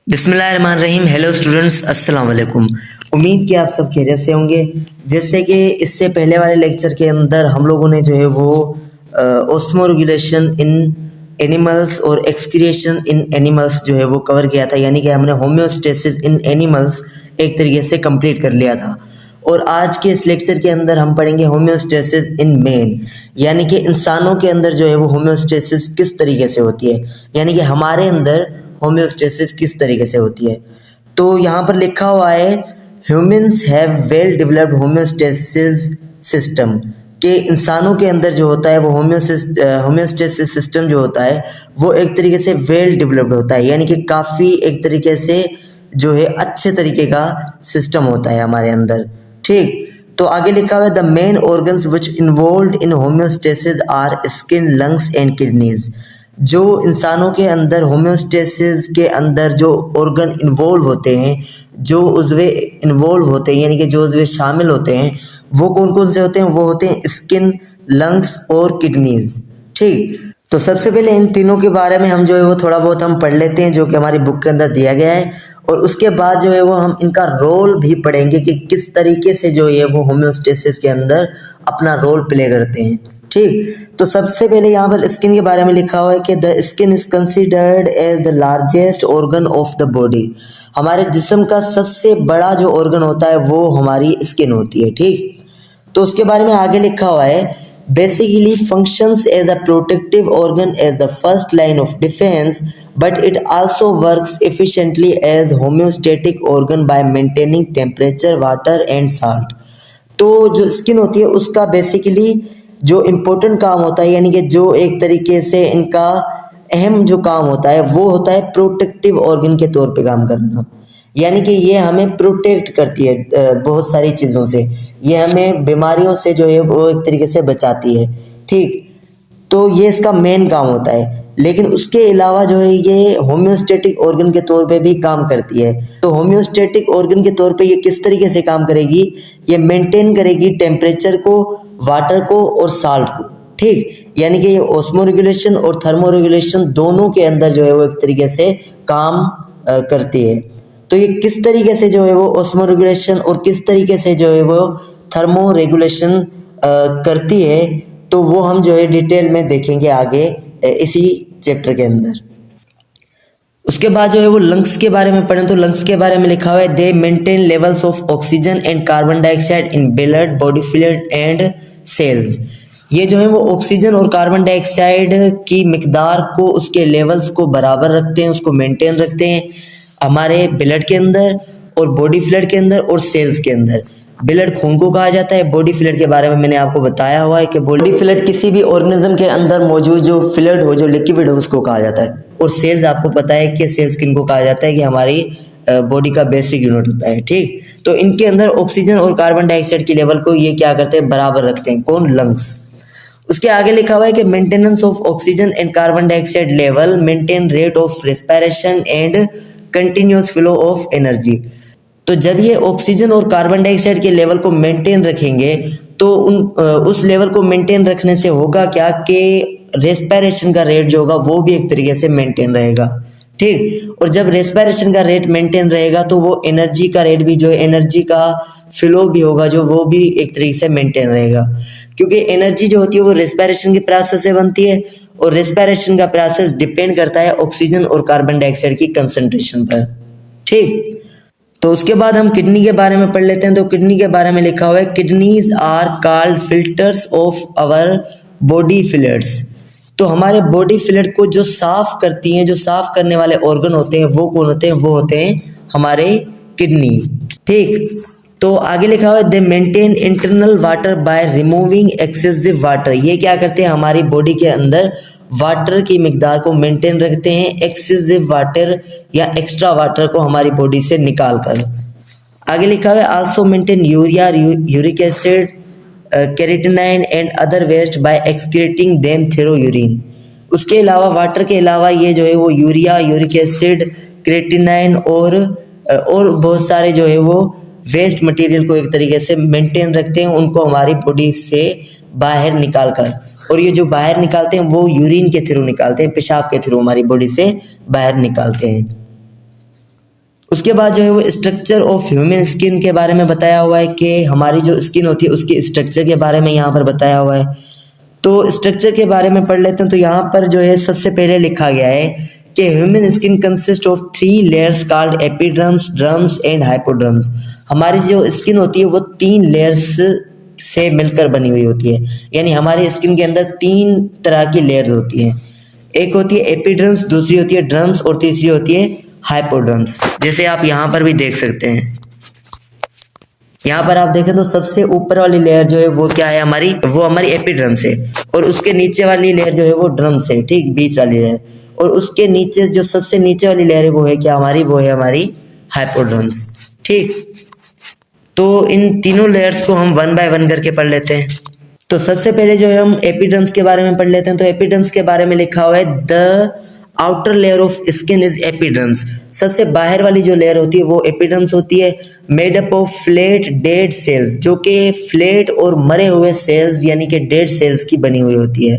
बिस्मिल्लाहिर्रहमानिर्रहीम। Hello students, अस्सलाम वालेकुम। उम्मीद कि आप सब खैरियत से होंगे। जैसे कि इससे पहले वाले लेक्चर के अंदर हम लोगों ने जो है वो ऑस्मो रेगुलेशन इन एनिमल्स और एक्सक्रिएशन इन एनिमल्स जो है वो कवर किया था, यानी कि हमने होम्योस्टेसिस इन एनिमल्स एक तरीके से कंप्लीट कर लिया था। और आज के इस लेक्चर के अंदर हम पढ़ेंगे होम्योस्टेसिस इन मैन, यानी कि इंसानों के अंदर जो है वो होम्योस्टेसिस किस तरीके से होती है, यानी कि हमारे अंदर होम्योस्टेसिस किस तरीके से होती है। तो यहाँ पर लिखा हुआ है humans have well developed homeostasis system, कि इंसानों के अंदर जो होता है वो होम्योस्टेसिस सिस्टम जो होता है वो एक तरीके से वेल डेवलप्ड होता है, यानी कि काफ़ी एक तरीके से जो है अच्छे तरीके का सिस्टम होता है हमारे अंदर। ठीक, तो आगे लिखा हुआ है the main organs which involve in homeostasis are skin, lungs and kidneys. जो इंसानों के अंदर होम्योस्टेसिस के अंदर जो ऑर्गन इन्वॉल्व होते हैं, जो उज़वे इन्वॉल्व होते हैं, यानी कि जो उज़वे शामिल होते हैं, वो कौन कौन से होते हैं? वो होते हैं स्किन, लंग्स और किडनीज। ठीक, तो सबसे पहले इन तीनों के बारे में हम जो है वो थोड़ा बहुत हम पढ़ लेते हैं, जो कि हमारी बुक के अंदर दिया गया है। और उसके बाद जो है वो हम इनका रोल भी पढ़ेंगे कि किस तरीके से जो है वो होम्योस्टेसिस के अंदर अपना रोल प्ले करते हैं। ठीक, तो सबसे पहले यहाँ पर स्किन के बारे में लिखा हुआ है कि the skin is considered as the largest organ of the body. हमारे जिस्म का सबसे बड़ा जो ऑर्गन होता है वो हमारी स्किन होती है। ठीक, तो उसके बारे में आगे लिखा हुआ है basically functions as a protective organ as the first line of defence, but it also works efficiently as homeostatic organ by maintaining temperature, water and salt. तो जो स्किन होती है उसका बेसिकली जो इम्पोर्टेंट काम होता है, यानी कि जो एक तरीके से इनका अहम जो काम होता है वो होता है प्रोटेक्टिव ऑर्गन के तौर पे काम करना, यानी कि ये हमें प्रोटेक्ट करती है बहुत सारी चीज़ों से। ये हमें बीमारियों से जो है वो एक तरीके से बचाती है। ठीक, तो ये इसका मेन काम होता है। लेकिन उसके अलावा जो है ये होम्योस्टेटिक ऑर्गन के तौर पे भी काम करती है। तो होम्योस्टेटिक ऑर्गन के तौर पे ये किस तरीके से काम करेगी? ये मेंटेन करेगी टेम्परेचर को, वाटर को और साल्ट को। ठीक, यानी कि ये ऑस्मो रेगुलेशन और थर्मो रेगुलेशन दोनों के अंदर जो है वो एक तरीके से काम करती है। तो ये किस तरीके से जो है वो ऑस्मो रेगुलेशन और किस तरीके से जो है वो थर्मो रेगुलेशन करती है, तो वो हम जो है डिटेल में देखेंगे आगे इसी चैप्टर के अंदर। उसके बाद जो है वो लंग्स के बारे में पढ़ें, तो लंग्स के बारे में लिखा हुआ है they maintain levels of oxygen and carbon dioxide in blood, body fluid and cells. ये जो है वो ऑक्सीजन और कार्बन डाइऑक्साइड की मिकदार को, उसके लेवल्स को बराबर रखते हैं, उसको मेंटेन रखते हैं हमारे ब्लड के अंदर और बॉडी फ्लूइड के अंदर और सेल्स के अंदर। ब्लड खून को कहा जाता है। बॉडी फ्लूइड के बारे में मैंने आपको बताया हुआ है कि बॉडी फ्लूइड किसी भी ऑर्गेनिज्म के अंदर मौजूद जो फ्लूइड हो, जो लिक्विड हो, उसको कहा जाता है। और सेल्स आपको पता है कि सेल्स किनको कहा जाता है कि हमारी बॉडी का बेसिक यूनिट होता है। ठीक, तो इनके अंदर ऑक्सीजन और कार्बन डाइऑक्साइड के लेवल को ये क्या करते हैं? बराबर रखते हैं। कौन? लंग्स। उसके आगे लिखा हुआ है कि maintenance of oxygen and carbon dioxide level, maintain rate of respiration and continuous flow of energy. तो जब ये ऑक्सीजन और कार्बन डाइऑक्साइड के लेवल को मेंटेन रखेंगे तो उस लेवल को मेंटेन रखने से होगा क्या कि रेस्पिरेशन का रेट जो होगा वो भी एक तरीके से मेंटेन रहेगा। ठीक, और जब रेस्पिरेशन का रेट मेंटेन रहेगा तो वो एनर्जी का रेट भी जो है, एनर्जी का फ्लो भी होगा जो, वो भी एक तरीके से मेंटेन रहेगा। क्योंकि एनर्जी जो होती है वो रेस्पिरेशन की प्रोसेस से बनती है और रेस्पिरेशन का प्रोसेस डिपेंड करता है ऑक्सीजन और कार्बन डाइऑक्साइड की कंसंट्रेशन पर। ठीक, तो उसके बाद हम किडनी के बारे में पढ़ लेते हैं। तो किडनी के बारे में लिखा हुआ है kidneys are called filters of our body fluids. तो हमारे बॉडी फ्लूइड को जो साफ करती हैं, जो साफ करने वाले ऑर्गन होते हैं वो कौन होते हैं? वो होते हैं हमारे किडनी। ठीक, तो आगे लिखा हुआ है they maintain internal water by removing excessive water. ये क्या करते हैं? हमारी बॉडी के अंदर वाटर की मिकदार को मेंटेन रखते हैं, एक्सेसिव वाटर या एक्स्ट्रा वाटर को हमारी बॉडी से निकाल कर। आगे लिखा हुआ है also maintain urea, uric acid, creatinine and other waste by excreting them through urine. उसके अलावा वाटर के अलावा ये जो है वो यूरिया, यूरिक एसिड, क्रेटिनाइन और बहुत सारे जो है वो वेस्ट मटेरियल को एक तरीके से मेंटेन रखते हैं, उनको हमारी बॉडी से बाहर निकाल कर। और ये जो बाहर निकालते हैं वो यूरिन के थ्रू निकालते हैं, पेशाब के थ्रू हमारी बॉडी से बाहर निकालते हैं। उसके बाद जो है वो स्ट्रक्चर ऑफ ह्यूमन स्किन के बारे में बताया हुआ है कि हमारी जो स्किन होती है उसके स्ट्रक्चर के बारे में यहाँ पर बताया हुआ है। तो स्ट्रक्चर के बारे में पढ़ लेते हैं। तो यहाँ पर जो है सबसे पहले लिखा गया है कि human skin consist of 3 layers called epidermis, dermis and hypodermis. हमारी जो स्किन होती है वो 3 लेयर्स से मिलकर बनी हुई होती है, यानी हमारी स्किन के अंदर 3 तरह की लेयर्स होती हैं। एक होती है एपिडर्म्स, दूसरी होती है डर्म्स और तीसरी होती है हाइपोडर्म्स, जैसे आप यहाँ पर भी देख सकते हैं। यहाँ पर आप देखें तो सबसे ऊपर वाली लेयर जो है वो क्या है हमारी, वो हमारी एपिडर्म्स है, और उसके नीचे वाली लेयर जो है वो ड्रम्स है, ठीक, बीच वाली लेयर, और उसके नीचे जो सबसे नीचे वाली लेयर है वो है क्या हमारी, वो है हमारी हाइपोडर्म्स, ठीक। तो इन तीनों लेयर्स को हम 1 बाय 1 करके पढ़ लेते हैं। तो सबसे पहले जो है हम एपिडर्म्स के बारे में पढ़ लेते हैं। तो एपिडर्म्स के बारे में लिखा हुआ है the outer layer of skin is epidermis. सबसे बाहर वाली जो लेयर होती है वो एपिडर्म्स होती है, made up of flat dead cells, जो कि फ्लैट और मरे हुए सेल्स यानी कि डेड सेल्स की बनी हुई होती है।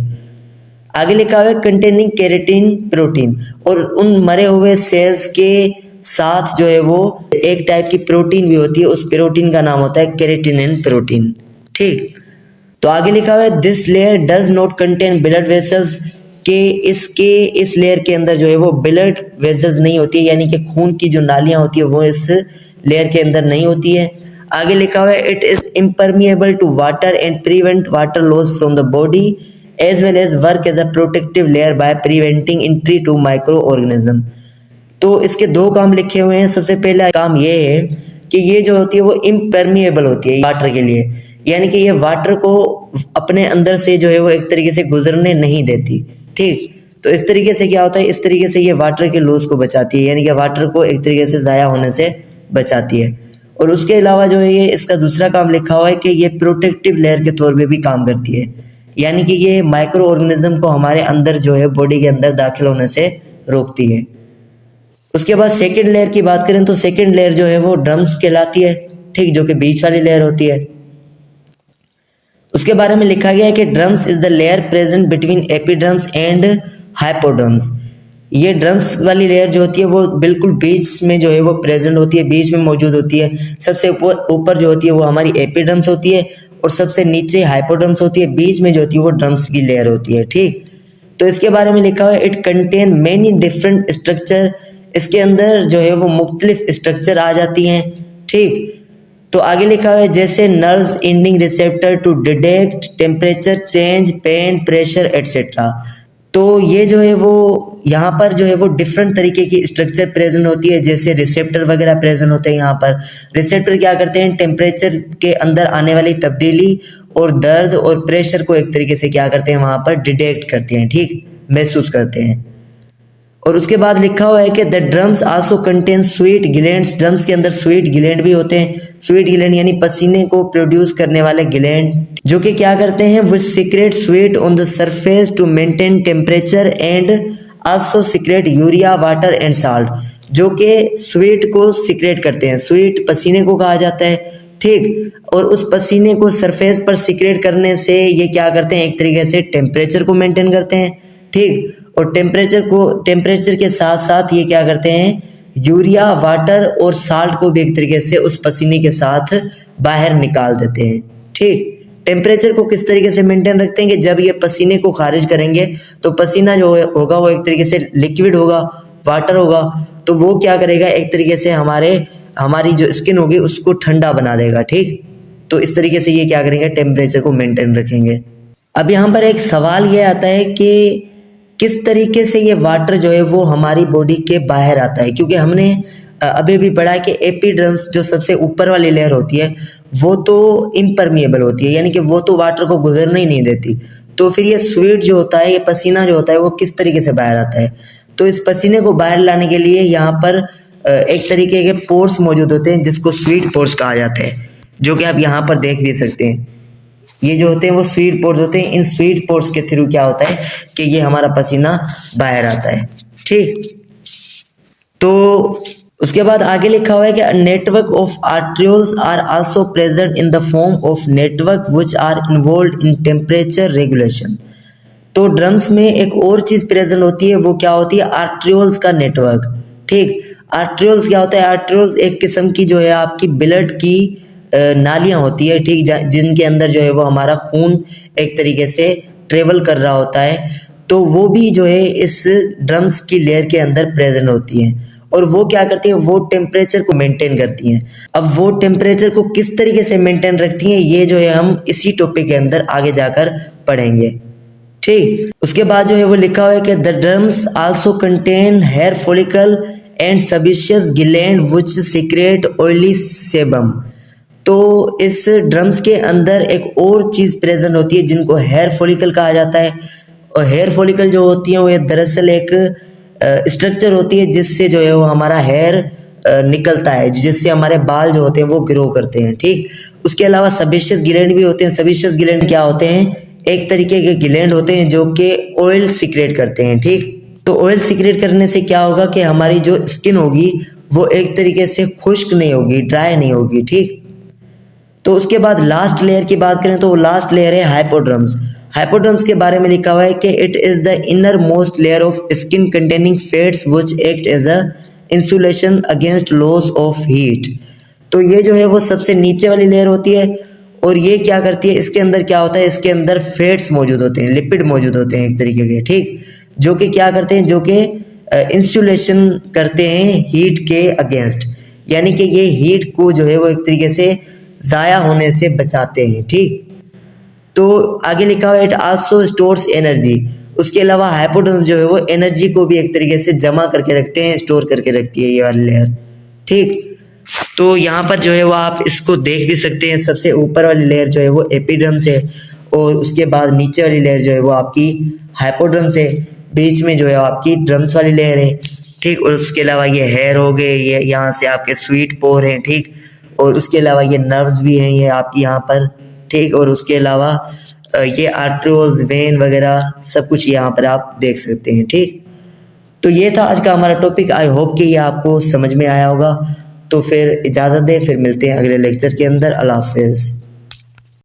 आगे लिखा हुआ है कंटेनिंग केराटिन प्रोटीन, और उन मरे हुए सेल्स के साथ जो है वो एक टाइप की प्रोटीन भी होती है, उस प्रोटीन का नाम होता है केराटिनिन प्रोटीन, ठीक। तो आगे लिखा हुआ है this layer does not contain blood vessels, के इस लेयर के अंदर जो है वो ब्लड वेसल्स नहीं होती है, यानी कि खून की जो नालियां होती है वो इस लेयर के अंदर नहीं होती है। आगे लिखा हुआ है it is impermeable to water and prevent water loss from the body as well as work as a protective layer by preventing entry to microorganism. तो इसके 2 काम लिखे हुए हैं। सबसे पहला काम ये है कि ये जो होती है वो इम्परमिएबल होती है वाटर के लिए, यानी कि ये वाटर को अपने अंदर से जो है वो एक तरीके से गुजरने नहीं देती, ठीक। तो इस तरीके से क्या होता है, इस तरीके से ये वाटर के लॉस को बचाती है, यानी कि वाटर को एक तरीके से ज़ाया होने से बचाती है। और उसके अलावा जो है ये इसका दूसरा काम लिखा हुआ है कि ये प्रोटेक्टिव लेयर के तौर पे भी काम करती है, यानी कि ये माइक्रो ऑर्गेनिज्म को हमारे अंदर जो है बॉडी के अंदर दाखिल होने से रोकती है। उसके बाद सेकेंड लेयर की बात करें तो सेकेंड लेयर जो है वो ड्रम्स कहलाती है, ठीक, जो कि बीच वाली लेयर होती है। उसके बारे में लिखा गया है कि dermis is the layer present between epidermis and hypodermis. ये ड्रम्स वाली लेयर जो होती है वो बिल्कुल बीच में जो है वो प्रेजेंट होती है, बीच में मौजूद होती है। सबसे ऊपर जो होती है वो हमारी एपिडर्म्स होती है और सबसे नीचे हाइपोडर्म्स होती है, बीच में जो होती है वो ड्रम्स की लेयर होती है, ठीक। तो इसके बारे में लिखा हुआ है it contain many different structure, इसके अंदर जो है वो मुख्तलिफ स्ट्रक्चर आ जाती हैं, ठीक। तो आगे लिखा हुआ है जैसे nerves ending receptor to detect temperature change, pain, pressure etcetera. तो ये जो है वो यहाँ पर जो है वो डिफरेंट तरीके की स्ट्रक्चर प्रेजेंट होती है, जैसे रिसेप्टर वगैरह प्रेजेंट होते हैं। यहाँ पर रिसेप्टर क्या करते हैं, टेम्परेचर के अंदर आने वाली तब्दीली और दर्द और प्रेशर को एक तरीके से क्या करते हैं वहाँ पर डिटेक्ट करते हैं, ठीक, महसूस करते हैं। और उसके बाद लिखा हुआ है कि the dermis also contain sweet glands. Drums के अंदर स्वीट ग्लैंड भी होते हैं। स्वीट ग्लैंड यानी पसीने को प्रोड्यूस करने वाले ग्लैंड, जो कि क्या करते हैं, which secrete sweat on the surface to maintain temperature and also secrete urea, water and salt, जो कि स्वीट को सीक्रेट करते हैं। स्वीट पसीने को कहा जाता है, ठीक, और उस पसीने को सरफेस पर सीक्रेट करने से ये क्या करते हैं, एक तरीके से टेम्परेचर को मेंटेन करते हैं, ठीक। और टेम्परेचर के साथ साथ ये क्या करते हैं, यूरिया, वाटर और साल्ट को भी एक तरीके से उस पसीने के साथ बाहर निकाल देते हैं, ठीक। टेम्परेचर को किस तरीके से मेंटेन रखते हैं कि जब ये पसीने को खारिज करेंगे तो पसीना जो होगा वो एक तरीके से लिक्विड होगा, वाटर होगा, तो वो क्या करेगा, एक तरीके से हमारी जो स्किन होगी उसको ठंडा बना देगा, ठीक। तो इस तरीके से ये क्या करेंगे, टेम्परेचर को मेंटेन रखेंगे। अब यहाँ पर एक सवाल ये आता है कि किस तरीके से ये वाटर जो है वो हमारी बॉडी के बाहर आता है, क्योंकि हमने अभी भी पढ़ा कि एपिडर्म्स जो सबसे ऊपर वाली लेयर होती है वो तो इम्परमिएबल होती है, यानी कि वो तो वाटर को गुजरने ही नहीं देती। तो फिर ये स्वेट जो होता है, ये पसीना जो होता है वो किस तरीके से बाहर आता है। तो इस पसीने को बाहर लाने के लिए यहाँ पर एक तरीके के पोर्स मौजूद होते हैं जिसको स्वीट पोर्स कहा जाता है, जो कि आप यहाँ पर देख भी सकते हैं। ये जो होते हैं वो स्वीट पोर्स होते हैं। इन स्वीट पोर्स के थ्रू क्या होता है कि ये हमारा पसीना बाहर आता है, ठीक। तो उसके बाद आगे लिखा हुआ है कि network of arterioles are also present in the form of network which are involved in temperature regulation. तो ड्रम्स में एक और चीज प्रेजेंट होती है, वो क्या होती है, आर्ट्रियोल्स का नेटवर्क, ठीक। आर्ट्रियोल्स क्या होता है? आर्ट्रियोल्स एक किस्म की जो है आपकी ब्लड की नालियाँ होती है, ठीक, जिनके अंदर जो है वो हमारा खून एक तरीके से ट्रेवल कर रहा होता है, तो वो भी जो है इस ड्रम्स की लेयर के अंदर प्रेजेंट होती हैं। और वो क्या करती हैं? वो टेम्परेचर को मेंटेन करती हैं। अब वो टेम्परेचर को किस तरीके से मेंटेन रखती हैं, ये जो है हम इसी टॉपिक के अंदर आगे जाकर पढ़ेंगे, ठीक। उसके बाद जो है वो लिखा हुआ है कि the dermis also contain hair follicle and sebaceous gland which secrete oily sebum. तो इस ड्रम्स के अंदर एक और चीज़ प्रेजेंट होती है जिनको हेयर फॉलिकल कहा जाता है। और हेयर फॉलिकल जो होती है वो दरअसल एक स्ट्रक्चर होती है जिससे जो है वो हमारा हेयर निकलता है, जिससे हमारे बाल जो होते हैं वो ग्रो करते हैं, ठीक। उसके अलावा सबेशियस ग्लैंड भी होते हैं। सबेशियस ग्लैंड क्या होते हैं? एक तरीके के ग्लैंड होते हैं जो कि ऑयल सीक्रेट करते हैं, ठीक। तो ऑयल सीक्रेट करने से क्या होगा कि हमारी जो स्किन होगी वो एक तरीके से खुश्क नहीं होगी, ड्राई नहीं होगी, ठीक। तो उसके बाद लास्ट लेयर की बात करें तो वो लास्ट लेयर है हाइपोड्रम्स। हाइपोड्रम्स के बारे में लिखा हुआ है कि it is the innermost layer of skin containing fats which act as a insulation against loss of heat. तो ये जो है वो सबसे नीचे वाली लेयर होती है और ये क्या करती है? इसके अंदर क्या होता है? इसके अंदर फैट्स मौजूद होते हैं, लिपिड मौजूद होते हैं एक तरीके के, ठीक, जो कि क्या करते हैं? जो कि इंसुलेशन करते हैं हीट के अगेंस्ट, यानी कि ये हीट को जो है वो एक तरीके से ज़ाया होने से बचाते हैं, ठीक। तो आगे लिखा हुआ है इट आल्सो स्टोर्स एनर्जी। उसके अलावा हाइपोडर्म जो है वो एनर्जी को भी एक तरीके से जमा करके रखते हैं, स्टोर करके रखती है ये वाली लेयर, ठीक। तो यहाँ पर जो है वो आप इसको देख भी सकते हैं। सबसे ऊपर वाली लेयर जो है वो एपिडर्म्स है और उसके बाद नीचे वाली लेयर जो है वो आपकी हाइपोड्रम्स है, बीच में जो है आपकी ड्रम्स वाली लेयर है, ठीक। और उसके अलावा ये हेयर हो गए, ये यहाँ से आपके स्वीट पोर हैं, ठीक। और उसके अलावा ये नर्व्स भी हैं ये आपकी यहाँ पर, ठीक। और उसके अलावा ये आर्ट्रियोल्स, वेन वगैरह सब कुछ यहाँ पर आप देख सकते हैं, ठीक। तो ये था आज का हमारा टॉपिक। आई होप कि ये आपको समझ में आया होगा। तो फिर इजाज़त दें, फिर मिलते हैं अगले लेक्चर के अंदर। अल्लाह हाफिज़।